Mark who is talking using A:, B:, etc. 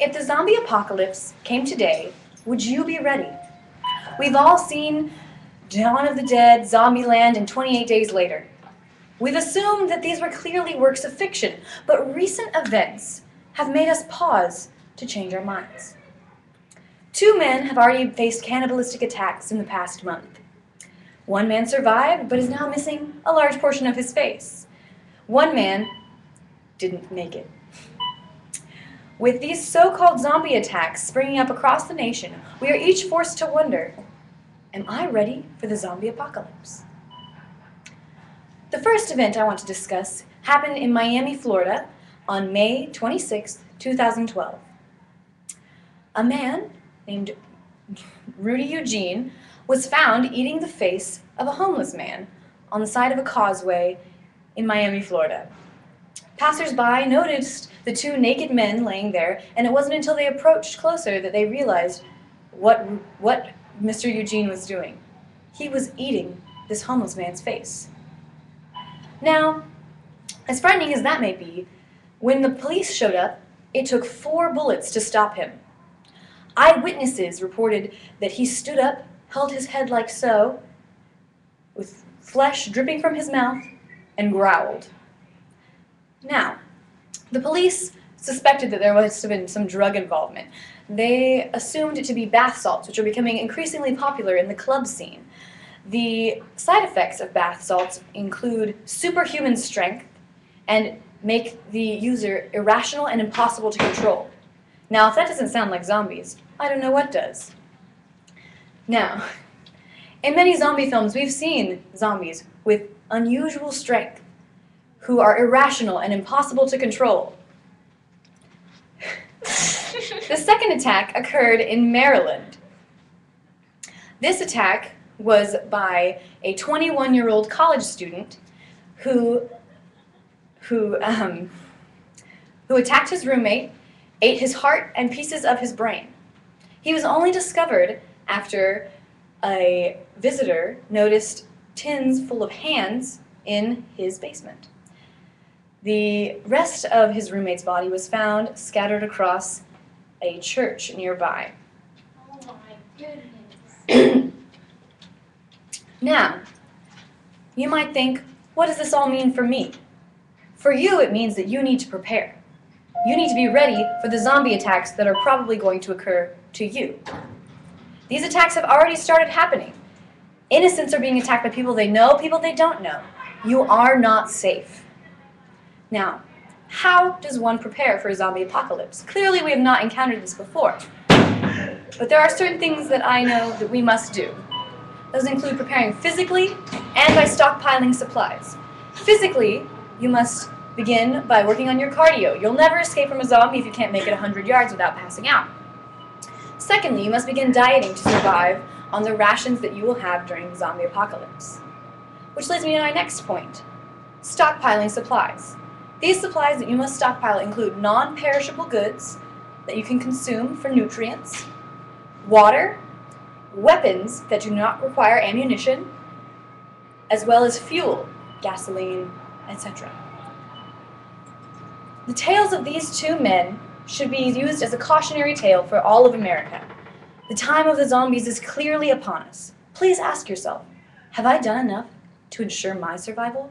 A: If the zombie apocalypse came today, would you be ready? We've all seen Dawn of the Dead, Zombieland, and 28 Days Later. We've assumed that these were clearly works of fiction, but recent events have made us pause to change our minds. 2 men have already faced cannibalistic attacks in the past month. 1 man survived, but is now missing a large portion of his face. 1 man didn't make it. With these so-called zombie attacks springing up across the nation, we are each forced to wonder, am I ready for the zombie apocalypse? The first event I want to discuss happened in Miami, Florida on May 26, 2012. A man named Rudy Eugene was found eating the face of a homeless man on the side of a causeway in Miami, Florida. Passers-by noticed the 2 naked men laying there, and it wasn't until they approached closer that they realized what Mr. Eugene was doing. He was eating this homeless man's face. Now, as frightening as that may be, when the police showed up, it took 4 bullets to stop him. Eyewitnesses reported that he stood up, held his head like so, with flesh dripping from his mouth, and growled. Now, the police suspected that there must have been some drug involvement. They assumed it to be bath salts, which are becoming increasingly popular in the club scene. The side effects of bath salts include superhuman strength and make the user irrational and impossible to control. Now, if that doesn't sound like zombies, I don't know what does. Now, in many zombie films, we've seen zombies with unusual strength who are irrational and impossible to control. The second attack occurred in Maryland. This attack was by a 21-year-old college student who attacked his roommate, ate his heart and pieces of his brain. He was only discovered after a visitor noticed tins full of hands in his basement. The rest of his roommate's body was found scattered across a church nearby.
B: Oh my goodness.
A: Now, you might think, what does this all mean for me? For you, it means that you need to prepare. You need to be ready for the zombie attacks that are probably going to occur to you. These attacks have already started happening. Innocents are being attacked by people they know, people they don't know. You are not safe. Now, how does one prepare for a zombie apocalypse? Clearly, we have not encountered this before. But there are certain things that I know that we must do. Those include preparing physically and by stockpiling supplies. Physically, you must begin by working on your cardio. You'll never escape from a zombie if you can't make it 100 yards without passing out. Secondly, you must begin dieting to survive on the rations that you will have during the zombie apocalypse. Which leads me to my next point, stockpiling supplies. These supplies that you must stockpile include non-perishable goods that you can consume for nutrients, water, weapons that do not require ammunition, as well as fuel, gasoline, etc. The tales of these 2 men should be used as a cautionary tale for all of America. The time of the zombies is clearly upon us. Please ask yourself, have I done enough to ensure my survival?